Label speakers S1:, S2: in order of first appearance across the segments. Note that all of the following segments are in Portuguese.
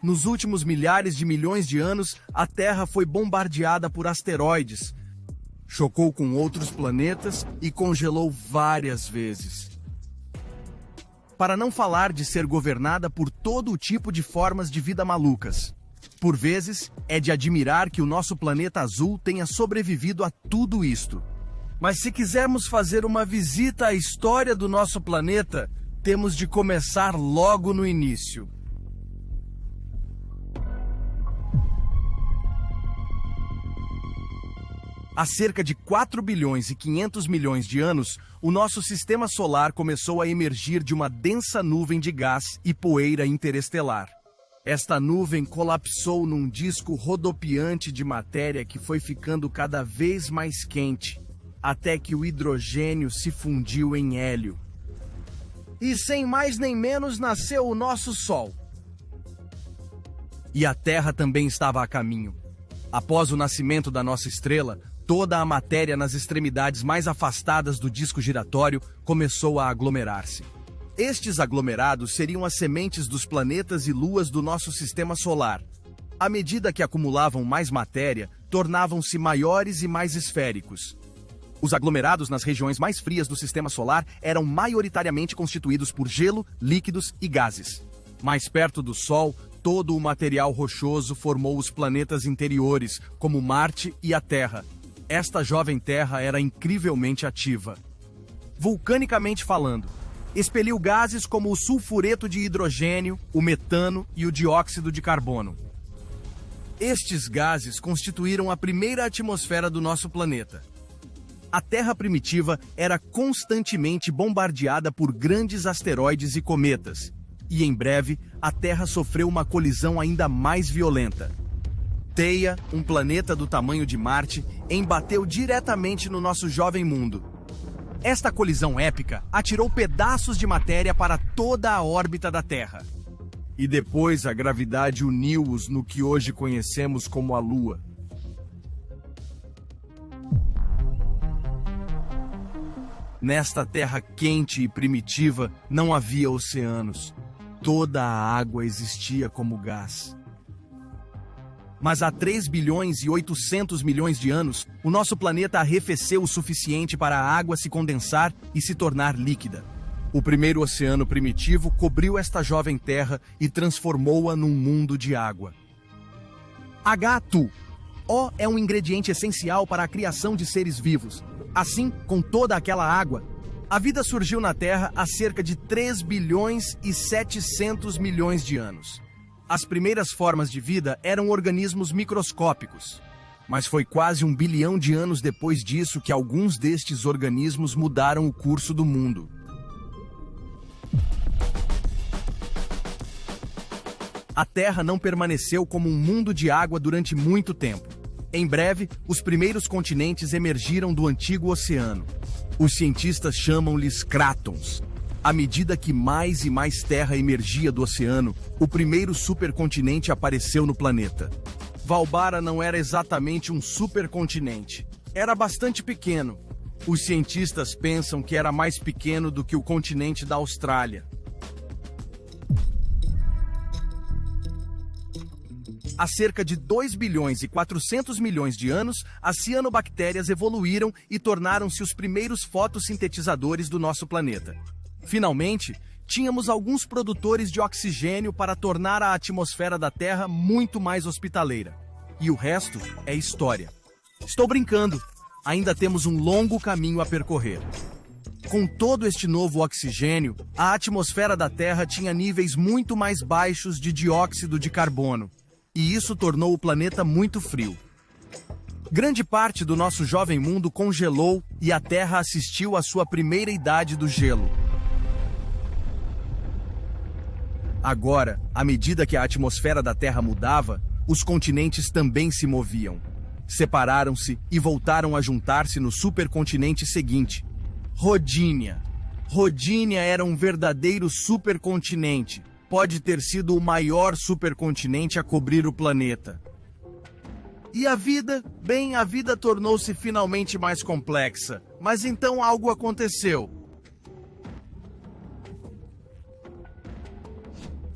S1: Nos últimos milhares de milhões de anos, a Terra foi bombardeada por asteroides, chocou com outros planetas e congelou várias vezes. Para não falar de ser governada por todo o tipo de formas de vida malucas. Por vezes, é de admirar que o nosso planeta azul tenha sobrevivido a tudo isto. Mas se quisermos fazer uma visita à história do nosso planeta, temos de começar logo no início. Há cerca de 4 bilhões e 500 milhões de anos, o nosso sistema solar começou a emergir de uma densa nuvem de gás e poeira interestelar. Esta nuvem colapsou num disco rodopiante de matéria que foi ficando cada vez mais quente, até que o hidrogênio se fundiu em hélio. E sem mais nem menos nasceu o nosso Sol. E a Terra também estava a caminho. Após o nascimento da nossa estrela, toda a matéria nas extremidades mais afastadas do disco giratório começou a aglomerar-se. Estes aglomerados seriam as sementes dos planetas e luas do nosso sistema solar. À medida que acumulavam mais matéria, tornavam-se maiores e mais esféricos. Os aglomerados nas regiões mais frias do sistema solar eram maioritariamente constituídos por gelo, líquidos e gases. Mais perto do Sol, todo o material rochoso formou os planetas interiores, como Marte e a Terra. Esta jovem Terra era incrivelmente ativa. Vulcanicamente falando, expeliu gases como o sulfureto de hidrogênio, o metano e o dióxido de carbono. Estes gases constituíram a primeira atmosfera do nosso planeta. A Terra primitiva era constantemente bombardeada por grandes asteroides e cometas, e em breve a Terra sofreu uma colisão ainda mais violenta. Theia, um planeta do tamanho de Marte, embateu diretamente no nosso jovem mundo. Esta colisão épica atirou pedaços de matéria para toda a órbita da Terra. E depois a gravidade uniu-os no que hoje conhecemos como a Lua. Nesta Terra quente e primitiva não havia oceanos. Toda a água existia como gás. Mas há 3 bilhões e 800 milhões de anos, o nosso planeta arrefeceu o suficiente para a água se condensar e se tornar líquida. O primeiro oceano primitivo cobriu esta jovem Terra e transformou-a num mundo de água. H2O. O é um ingrediente essencial para a criação de seres vivos. Assim, com toda aquela água, a vida surgiu na Terra há cerca de 3 bilhões e 700 milhões de anos. As primeiras formas de vida eram organismos microscópicos, mas foi quase 1 bilhão de anos depois disso que alguns destes organismos mudaram o curso do mundo. A Terra não permaneceu como um mundo de água durante muito tempo. Em breve, os primeiros continentes emergiram do antigo oceano. Os cientistas chamam-lhes crátons. À medida que mais e mais terra emergia do oceano, o primeiro supercontinente apareceu no planeta. Valbara não era exatamente um supercontinente. Era bastante pequeno. Os cientistas pensam que era mais pequeno do que o continente da Austrália. Há cerca de 2 bilhões e 400 milhões de anos, as cianobactérias evoluíram e tornaram-se os primeiros fotossintetizadores do nosso planeta. Finalmente, tínhamos alguns produtores de oxigênio para tornar a atmosfera da Terra muito mais hospitaleira. E o resto é história. Estou brincando, ainda temos um longo caminho a percorrer. Com todo este novo oxigênio, a atmosfera da Terra tinha níveis muito mais baixos de dióxido de carbono, e isso tornou o planeta muito frio. Grande parte do nosso jovem mundo congelou e a Terra assistiu à sua primeira idade do gelo. Agora, à medida que a atmosfera da Terra mudava, os continentes também se moviam. Separaram-se e voltaram a juntar-se no supercontinente seguinte, Rodinia. Rodinia era um verdadeiro supercontinente. Pode ter sido o maior supercontinente a cobrir o planeta. E a vida? Bem, a vida tornou-se finalmente mais complexa. Mas então algo aconteceu.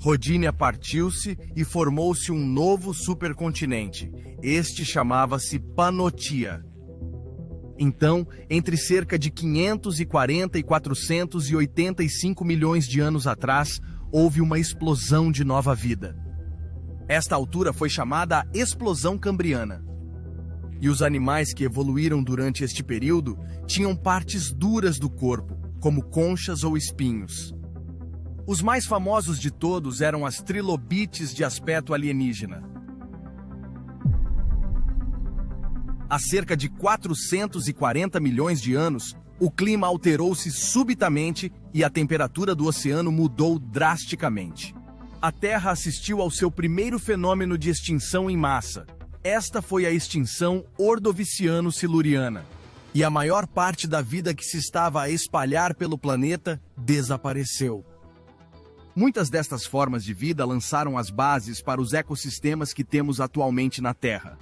S1: Rodinia partiu-se e formou-se um novo supercontinente. Este chamava-se Pannotia. Então, entre cerca de 540 e 485 milhões de anos atrás, houve uma explosão de nova vida. Esta altura foi chamada a Explosão Cambriana. E os animais que evoluíram durante este período tinham partes duras do corpo, como conchas ou espinhos. Os mais famosos de todos eram as trilobites de aspecto alienígena. Há cerca de 440 milhões de anos, o clima alterou-se subitamente e a temperatura do oceano mudou drasticamente. A Terra assistiu ao seu primeiro fenômeno de extinção em massa. Esta foi a extinção Ordoviciano-Siluriana. E a maior parte da vida que se estava a espalhar pelo planeta desapareceu. Muitas destas formas de vida lançaram as bases para os ecossistemas que temos atualmente na Terra.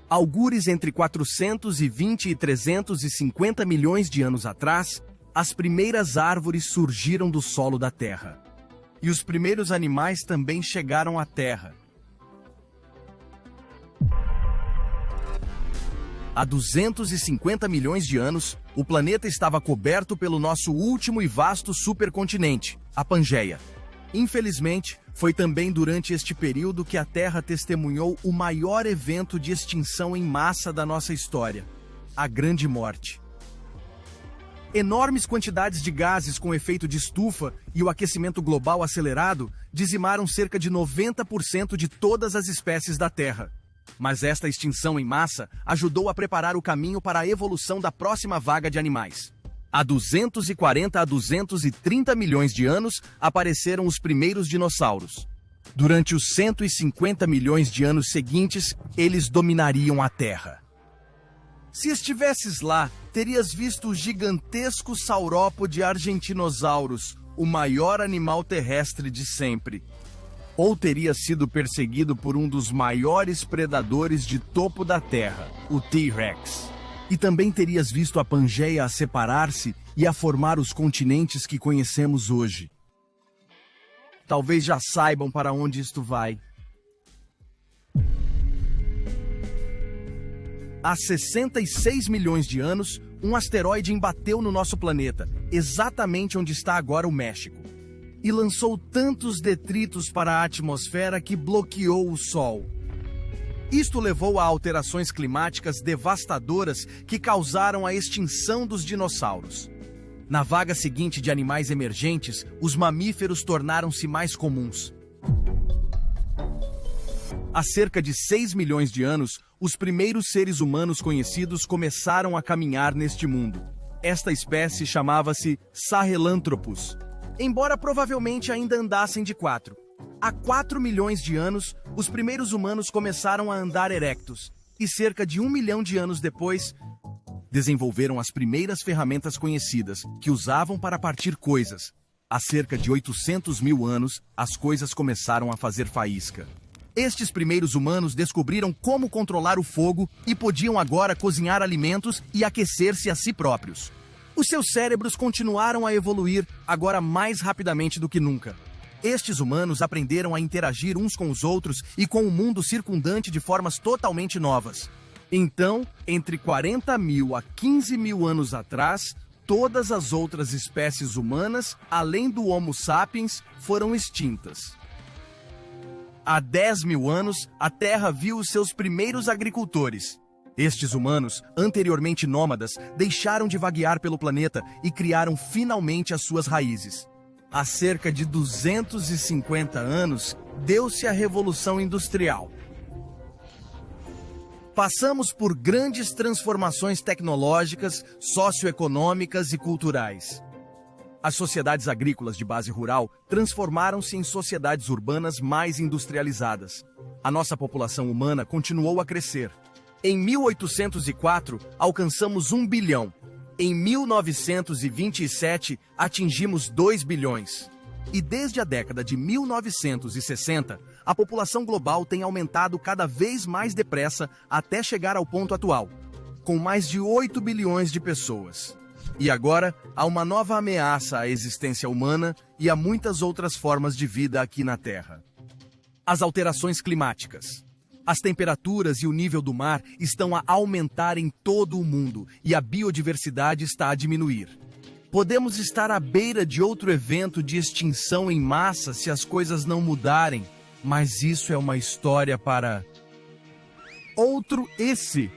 S1: Algures entre 420 e 350 milhões de anos atrás, as primeiras árvores surgiram do solo da Terra. E os primeiros animais também chegaram à Terra. Há 250 milhões de anos, o planeta estava coberto pelo nosso último e vasto supercontinente, a Pangeia. Infelizmente, foi também durante este período que a Terra testemunhou o maior evento de extinção em massa da nossa história, a Grande Morte. Enormes quantidades de gases com efeito de estufa e o aquecimento global acelerado dizimaram cerca de 90% de todas as espécies da Terra. Mas esta extinção em massa ajudou a preparar o caminho para a evolução da próxima vaga de animais. Há 240 a 230 milhões de anos, apareceram os primeiros dinossauros. Durante os 150 milhões de anos seguintes, eles dominariam a Terra. Se estivesses lá, terias visto o gigantesco saurópode Argentinosaurus, o maior animal terrestre de sempre. Ou teria sido perseguido por um dos maiores predadores de topo da Terra, o T-Rex. E também terias visto a Pangeia a separar-se e a formar os continentes que conhecemos hoje. Talvez já saibam para onde isto vai. Há 66 milhões de anos, um asteroide embateu no nosso planeta, exatamente onde está agora o México, e lançou tantos detritos para a atmosfera que bloqueou o Sol. Isto levou a alterações climáticas devastadoras que causaram a extinção dos dinossauros. Na vaga seguinte de animais emergentes, os mamíferos tornaram-se mais comuns. Há cerca de 6 milhões de anos, os primeiros seres humanos conhecidos começaram a caminhar neste mundo. Esta espécie chamava-se Sahelanthropus, embora provavelmente ainda andassem de quatro. Há 4 milhões de anos, os primeiros humanos começaram a andar erectos, e cerca de 1 milhão de anos depois, desenvolveram as primeiras ferramentas conhecidas, que usavam para partir coisas. Há cerca de 800 mil anos, as coisas começaram a fazer faísca. Estes primeiros humanos descobriram como controlar o fogo e podiam agora cozinhar alimentos e aquecer-se a si próprios. Os seus cérebros continuaram a evoluir, agora mais rapidamente do que nunca. Estes humanos aprenderam a interagir uns com os outros e com o mundo circundante de formas totalmente novas. Então, entre 40 mil a 15 mil anos atrás, todas as outras espécies humanas, além do Homo sapiens, foram extintas. Há 10 mil anos, a Terra viu os seus primeiros agricultores. Estes humanos, anteriormente nômadas, deixaram de vaguear pelo planeta e criaram finalmente as suas raízes. Há cerca de 250 anos, deu-se a Revolução Industrial. Passamos por grandes transformações tecnológicas, socioeconômicas e culturais. As sociedades agrícolas de base rural transformaram-se em sociedades urbanas mais industrializadas. A nossa população humana continuou a crescer. Em 1804, alcançamos 1 bilhão. Em 1927, atingimos 2 bilhões. E desde a década de 1960, a população global tem aumentado cada vez mais depressa até chegar ao ponto atual, com mais de 8 bilhões de pessoas. E agora, há uma nova ameaça à existência humana e a muitas outras formas de vida aqui na Terra. As alterações climáticas. As temperaturas e o nível do mar estão a aumentar em todo o mundo e a biodiversidade está a diminuir. Podemos estar à beira de outro evento de extinção em massa se as coisas não mudarem, mas isso é uma história para outro esse.